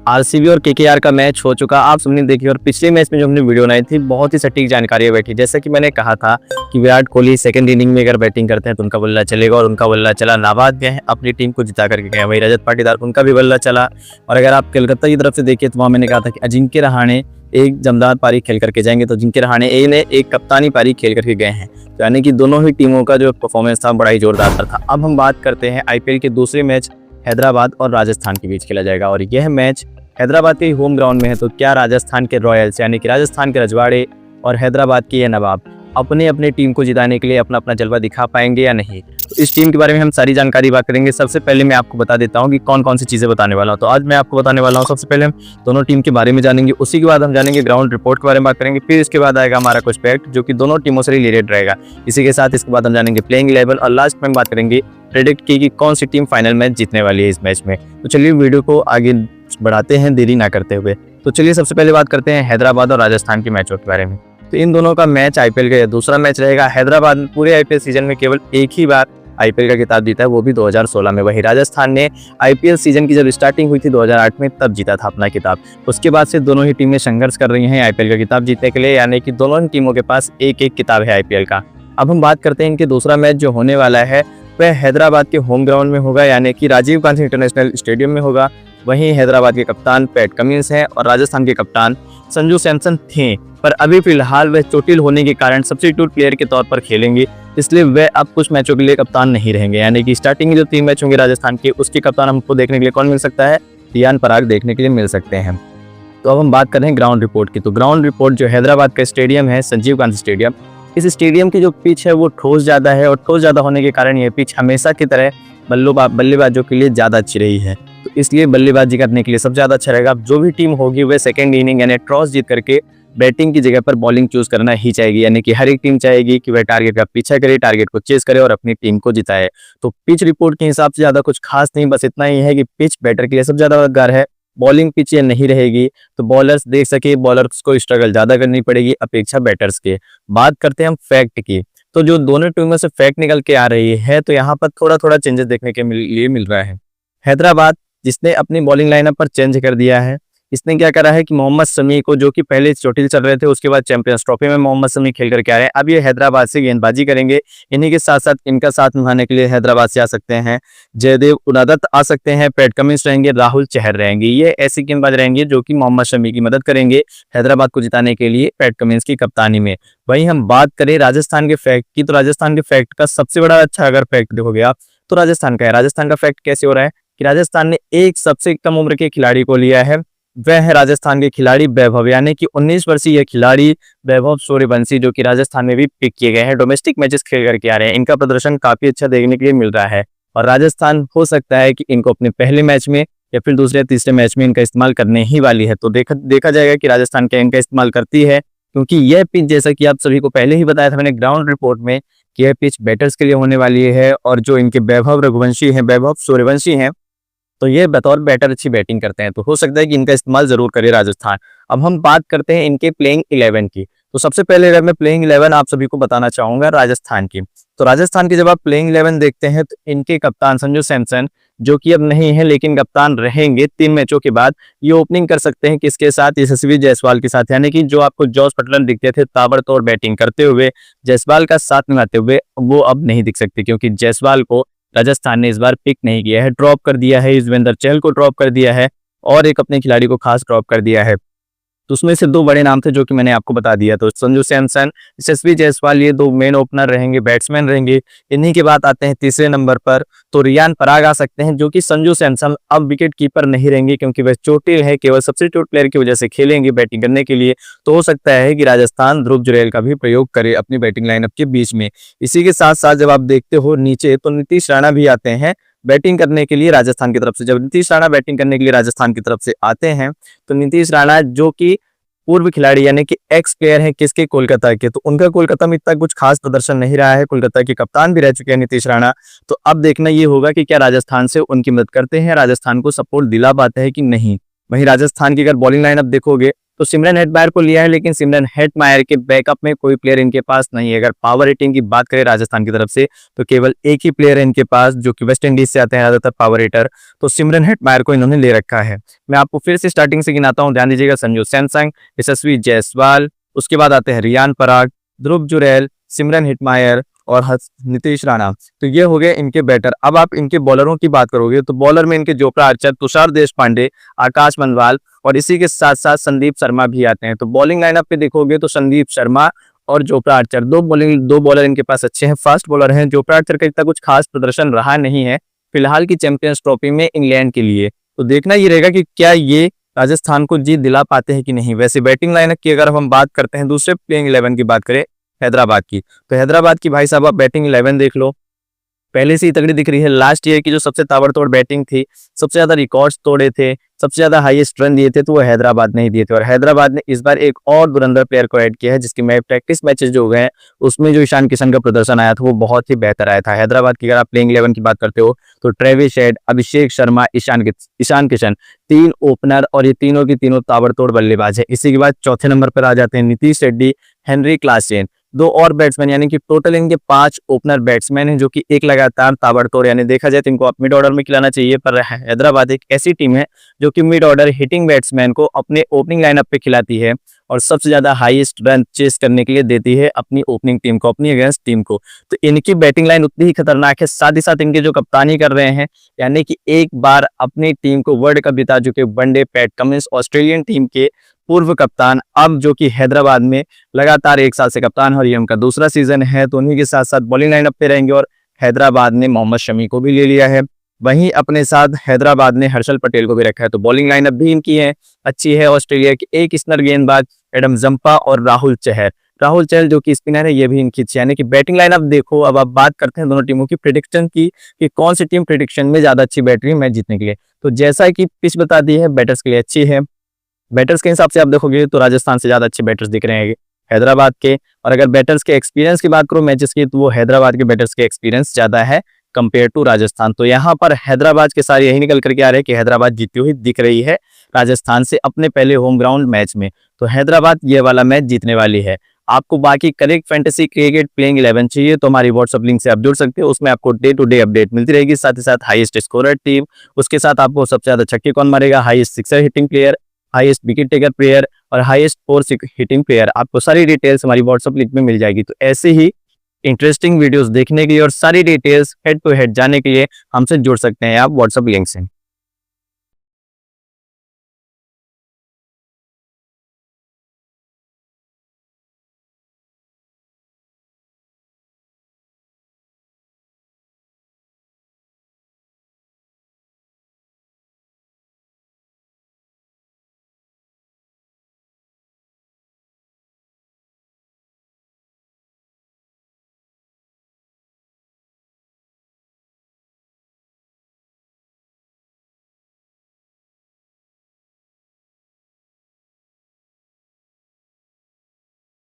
RCB और KKR का match हो चुका, आप सबने देखी। और पिछले मैच में जो हमने वीडियो बनाई थी बहुत ही सटीक जानकारी बैठी। जैसा कि मैंने कहा था कि विराट कोहली सेकंड इनिंग में अगर बैटिंग करते हैं तो उनका बल्ला चलेगा, और उनका बल्ला चला। नाबाद गए हैं, अपनी टीम को जिता करके गए। वही रजत पाटीदार, उनका भी बल्ला चला। और अगर आप कोलकाता की तरफ से देखिए तो वहाँ मैंने कहा था कि अजिंक्य रहाणे एक दमदार पारी खेल करके जाएंगे, तो अजिंक्य रहाणे ने एक कप्तानी पारी खेल करके गए हैं। तो यानी कि दोनों ही टीमों का जो परफॉर्मेंस था बड़ा ही जोरदार था। अब हम बात करते हैं आईपीएल के दूसरे मैच हैदराबाद और राजस्थान के बीच खेला जाएगा, और यह मैच हैदराबाद के होम ग्राउंड में है। तो क्या राजस्थान के रॉयल्स यानी कि राजस्थान के रजवाड़े और हैदराबाद के ये नवाब अपने अपने टीम को जिताने के लिए अपना अपना जलवा दिखा पाएंगे या नहीं, तो इस टीम के बारे में हम सारी जानकारी बात करेंगे। सबसे पहले मैं आपको बता देता हूं कि कौन कौन सी चीज़ें बताने वाला हूं। तो आज मैं आपको बताने वाला हूं, सबसे पहले हम दोनों टीम के बारे में जानेंगे, उसी के बाद हम जानेंगे ग्राउंड रिपोर्ट के बारे में बात करेंगे, फिर इसके बाद आएगा हमारा कुछ फैक्ट जो कि दोनों टीमों से रिलेटेड रहेगा। इसी के साथ इसके बाद हम जानेंगे प्लेइंग 11 और लास्ट में हम बात करेंगे प्रेडिक्ट की कि कौन सी टीम फाइनल मैच जीतने वाली है इस मैच में। तो चलिए वीडियो को आगे बढ़ाते हैं देरी ना करते हुए। तो चलिए सबसे पहले बात करते हैं हैदराबाद और राजस्थान के मैचों के बारे में। तो इन दोनों का मैच आईपीएल का दूसरा मैच रहेगा। हैदराबाद ने पूरे आईपीएल सीजन में केवल एक ही बार आईपीएल का खिताब जीता है, वो भी 2016 में। वही राजस्थान ने आईपीएल सीजन की जब स्टार्टिंग हुई थी 2008 में, तब जीता था अपना खिताब। उसके बाद से दोनों ही टीमें संघर्ष कर रही हैं आईपीएल का खिताब जीतने के लिए, यानी कि दोनों ही टीमों के पास एक एक खिताब है आईपीएल का। अब हम बात करते हैं इनके दूसरा मैच जो होने वाला है वह हैदराबाद के होम ग्राउंड में होगा, यानी कि राजीव गांधी इंटरनेशनल स्टेडियम में होगा। वहीं हैदराबाद के कप्तान पैट कमिंस हैं और राजस्थान के कप्तान संजू सैमसन थे, पर अभी फिलहाल वह चोटिल होने के कारण सब्स्टिट्यूट प्लेयर के तौर पर खेलेंगे, इसलिए वह अब कुछ मैचों के लिए कप्तान नहीं रहेंगे। यानी कि स्टार्टिंग के जो 3 मैच होंगे राजस्थान के, उसके कप्तान हमको देखने के लिए कौन मिल सकता है? रियान पराग देखने के लिए मिल सकते हैं। तो अब हम बात कर रहे हैं ग्राउंड रिपोर्ट की। तो ग्राउंड रिपोर्ट जो हैदराबाद का स्टेडियम है संजीव गांधी स्टेडियम, इस स्टेडियम की जो पिच है वो ठोस ज़्यादा है, और ठोस ज़्यादा होने के कारण ये पिच हमेशा की तरह बल्लेबाजों के लिए ज़्यादा अच्छी रही है। तो इसलिए बल्लेबाजी करने के लिए सबसे ज़्यादा अच्छा रहेगा। जो भी टीम होगी वह सेकेंड इनिंग यानी टॉस जीत करके बैटिंग की जगह पर बॉलिंग चूज करना ही चाहेगी, यानी कि हर एक टीम चाहेगी कि वह टारगेट का पीछा करे, टारगेट को चेस करे और अपनी टीम को जिताए। तो पिच रिपोर्ट के हिसाब से ज़्यादा कुछ खास नहीं, बस इतना ही है कि पिच बैटर के लिए सबसे ज़्यादा मददगार है। बॉलिंग पिच ये नहीं रहेगी, तो बॉलर्स देख सके, बॉलर्स को स्ट्रगल ज़्यादा करनी पड़ेगी अपेक्षा बैटर्स के। बात करते हैं हम फैक्ट की। तो जो दोनों टीमों से फैक्ट निकल के आ रही है, तो यहाँ पर थोड़ा थोड़ा चेंजेस देखने के लिए मिल रहा है। हैदराबाद जिसने अपनी बॉलिंग लाइनअप पर चेंज कर दिया है, इसने क्या करा है कि मोहम्मद शमी को, जो कि पहले चोटिल चल रहे थे, उसके बाद चैंपियंस ट्रॉफी में मोहम्मद शमी खेल करके आ रहे हैं। अब ये हैदराबाद से गेंदबाजी करेंगे। इन्हीं के साथ साथ इनका साथ निभाने के लिए हैदराबाद से आ सकते हैं जयदेव उनादत, आ सकते हैं पैट कमिंस रहेंगे, राहुल चहर रहेंगे। ये ऐसे गेंदबाज रहेंगे जो कि मोहम्मद शमी की मदद करेंगे हैदराबाद को जिताने के लिए पैट कमिंस की कप्तानी में। वहीं हम बात करें राजस्थान के फैक्ट की, तो राजस्थान के फैक्ट का सबसे बड़ा अच्छा अगर फैक्ट देखोगे आप तो राजस्थान का है। राजस्थान का फैक्ट कैसे हो रहा है कि राजस्थान ने एक सबसे कम उम्र के खिलाड़ी को लिया है, वह है राजस्थान के खिलाड़ी वैभव, यानी कि 19 वर्षीय यह खिलाड़ी वैभव सूर्यवंशी, जो कि राजस्थान में भी पिक किए गए हैं, डोमेस्टिक मैचेस खेल करके आ रहे हैं। इनका प्रदर्शन काफी अच्छा देखने के लिए मिल रहा है, और राजस्थान हो सकता है कि इनको अपने पहले मैच में या फिर दूसरे या तीसरे मैच में इनका इस्तेमाल करने ही वाली है। तो देखा जाएगा कि राजस्थान क्या इनका इस्तेमाल करती है, क्योंकि यह पिच जैसा कि आप सभी को पहले ही बताया था मैंने ग्राउंड रिपोर्ट में कि यह पिच बैटर्स के लिए होने वाली है, और जो इनके वैभव सूर्यवंशी हैं, तो ये बतौर बैटर अच्छी बैटिंग करते हैं, तो हो सकता है कि इनका इस्तेमाल जरूर करे राजस्थान। अब हम बात करते हैं इनके प्लेइंग 11 की। तो सबसे पहले अगर मैं प्लेइंग 11 आप सभी को बताना चाहूंगा राजस्थान की, तो राजस्थान की जब आप प्लेइंग 11 देखते हैं तो इनके कप्तान संजू सैमसन, जो कि अब नहीं है लेकिन कप्तान रहेंगे 3 मैचों के बाद, ये ओपनिंग कर सकते हैं किसके साथ? यशस्वी जायसवाल के साथ। यानी कि जो आपको जॉस बटलर दिखते थे ताबड़तोड़ बैटिंग करते हुए, जायसवाल का साथ निभाते हुए, वो अब नहीं दिख सकते, क्योंकि जायसवाल को राजस्थान ने इस बार पिक नहीं किया है, ड्रॉप कर दिया है। युजवेंद्र चहल को ड्रॉप कर दिया है और एक अपने खिलाड़ी को खास ड्रॉप कर दिया है। तो उसमें से 2 बड़े नाम थे जो कि मैंने आपको बता दिया। तो संजू सैमसन, यशस्वी जायसवाल, ये 2 मेन ओपनर रहेंगे, बैट्समैन रहेंगे। इन्हीं के बाद आते हैं तीसरे नंबर पर, तो रियान पराग आ सकते हैं, जो कि संजू सैमसन अब विकेट कीपर नहीं रहेंगे, क्योंकि वह चोटिल है, केवल सब्स्टिट्यूट प्लेयर की वजह से खेलेंगे बैटिंग करने के लिए। तो हो सकता है कि राजस्थान ध्रुव जुरैल का भी प्रयोग करे अपनी बैटिंग लाइनअप के बीच में। इसी के साथ साथ जब आप देखते हो नीचे, तो नीतीश राणा भी आते हैं बैटिंग करने के लिए राजस्थान की तरफ से। जब नीतीश राणा बैटिंग करने के लिए राजस्थान की तरफ से आते हैं, तो नीतीश राणा जो कि पूर्व खिलाड़ी यानी कि एक्स प्लेयर है किसके? कोलकाता के। तो उनका कोलकाता में इतना कुछ खास प्रदर्शन नहीं रहा है, कोलकाता के कप्तान भी रह चुके हैं नीतीश राणा। तो अब देखना ये होगा कि क्या राजस्थान से उनकी मदद करते हैं, राजस्थान को सपोर्ट दिला पाते हैं कि नहीं। वहीं राजस्थान की अगर बॉलिंग लाइनअप देखोगे तो सिमरन हेटमायर को लिया है, लेकिन सिमरन हेटमायर के बैकअप में कोई प्लेयर इनके पास नहीं है। अगर पावर हिटिंग की बात करें राजस्थान की तरफ से, तो केवल एक ही प्लेयर है इनके पास, जो कि वेस्ट इंडीज से आते हैं ज्यादातर पावर हिटर, तो सिमरन हेटमायर को इन्होंने ले रखा है। मैं आपको फिर से स्टार्टिंग से गिनाता हूँ, ध्यान दीजिएगा। संजू सैमसंग, यशस्वी जायसवाल, उसके बाद आते हैं रियान पराग, ध्रुव जुरैल, सिमरन हेटमायर और नीतीश राणा। तो ये हो गए इनके बैटर। अब आप इनके बॉलरों की बात करोगे तो बॉलर में इनके जोफ्रा आर्चर, तुषार देशपांडे, आकाश मनवाल और इसी के साथ साथ संदीप शर्मा भी आते हैं। तो बॉलिंग लाइनअप पे देखोगे तो संदीप शर्मा और जोफ्रा आर्चर, दो बॉलर इनके पास अच्छे हैं, फास्ट बॉलर हैं। जोफ्रा आर्चर का इतना कुछ खास प्रदर्शन रहा नहीं है फिलहाल की चैंपियंस ट्रॉफी में इंग्लैंड के लिए, तो देखना ये रहेगा कि क्या ये राजस्थान को जीत दिला पाते हैं कि नहीं। वैसे बैटिंग लाइनअप की अगर हम बात करते हैं, दूसरे प्लेइंग 11 की बात करें हैदराबाद की, तो हैदराबाद की भाई साहब आप बैटिंग 11 देख लो, पहले से ही तगड़ी दिख रही है। लास्ट ईयर की जो सबसे ताबड़तोड़ बैटिंग थी, सबसे ज्यादा रिकॉर्ड्स तोड़े थे, सबसे ज्यादा हाईएस्ट रन दिए थे, तो वो हैदराबाद ने ही दिए थे। और हैदराबाद ने इस बार एक और धुरंधर प्लेयर को ऐड किया है, जिसकी प्रैक्टिस मैचेस जो गए हैं उसमें जो ईशान किशन का प्रदर्शन आया था वो बहुत ही बेहतर आया था। हैदराबाद की अगर आप प्लेइंग 11 की बात करते हो तो Travis head, Abhishek Sharma, Ishan Kishan, 3 opener, और ये तीनों की तीनों ताबड़तोड़ बल्लेबाज है। इसी के बाद चौथे नंबर पर आ जाते हैं नीतीश रेड्डी, हेनरी क्लासेन, 2 और बैट्समैन, यानी कि टोटल इनके 5 ओपनर बैट्समैन हैं, जो कि एक लगातार ताबड़तोड़, यानी देखा जाए तो इनको आप मिड ऑर्डर में खिलाना चाहिए। पर हैदराबाद एक ऐसी टीम है जो कि मिड ऑर्डर हिटिंग बैट्समैन को अपने ओपनिंग लाइनअप पे खिलाती है और सबसे ज्यादा हाईएस्ट रन चेस करने के लिए देती है अपनी ओपनिंग टीम को, अपनी अगेंस्ट टीम को। तो इनकी बैटिंग लाइन उतनी ही खतरनाक है, साथ ही साथ इनके जो कप्तानी कर रहे हैं, यानी कि एक बार अपनी टीम को वर्ल्ड कप जिता चुके one day PAT Cummins, Australian team के पूर्व कप्तान, अब जो कि हैदराबाद में लगातार 1 साल से कप्तान है और ये उनका दूसरा सीजन है, तो उन्हीं के साथ साथ बॉलिंग लाइनअप पे रहेंगे। और हैदराबाद ने मोहम्मद शमी को भी ले लिया है, वहीं अपने साथ हैदराबाद ने हर्षल पटेल को भी रखा है। तो बॉलिंग लाइनअप भी इनकी है अच्छी है। ऑस्ट्रेलिया के एक स्पिनर गेंदबाज एडम जंपा और राहुल चहल जो कि स्पिनर है, ये भी इनकी अच्छी है। यानी कि बैटिंग लाइनअप देखो। अब आप बात करते हैं दोनों टीमों की प्रेडिक्शन की कि कौन सी टीम प्रेडिक्शन में ज्यादा अच्छी बैट रही है मैच जीतने के लिए। तो जैसा कि पिच बता दी है, बैटर्स के लिए अच्छी है। बैटर्स के हिसाब से आप देखोगे तो राजस्थान से ज्यादा अच्छे बैटर्स दिख रहे हैं हैदराबाद के। और अगर बैटर्स के एक्सपीरियंस की बात करूं मैचेस की, तो वो हैदराबाद के बैटर्स के एक्सपीरियंस ज्यादा है कंपेयर टू राजस्थान। तो यहाँ पर हैदराबाद के सारे यही निकल करके आ रहे हैं कि हैदराबाद जीती हुई दिख रही है राजस्थान से अपने पहले होम ग्राउंड मैच में। तो हैदराबाद ये वाला मैच जीतने वाली है। आपको बाकी करेक्ट फैंटेसी क्रिकेट प्लेइंग 11 चाहिए तो हमारी व्हाट्सएप लिंक से आप जुड़ सकते हो, उसमें आपको डे टू डे अपडेट मिलती रहेगी। साथ ही साथ हाईएस्ट स्कोरर टीम, उसके साथ आपको सबसे ज्यादा छक्के कौन मारेगा, highest sixer hitting player, highest wicket taker player और हाईएस्ट फोर हिटिंग प्लेयर, आपको सारी डिटेल्स हमारी व्हाट्सएप लिंक में मिल जाएगी। तो ऐसे ही इंटरेस्टिंग वीडियोस देखने के लिए और सारी डिटेल्स हेड टू हेड जानने के लिए हमसे जुड़ सकते हैं आप व्हाट्सएप लिंक से।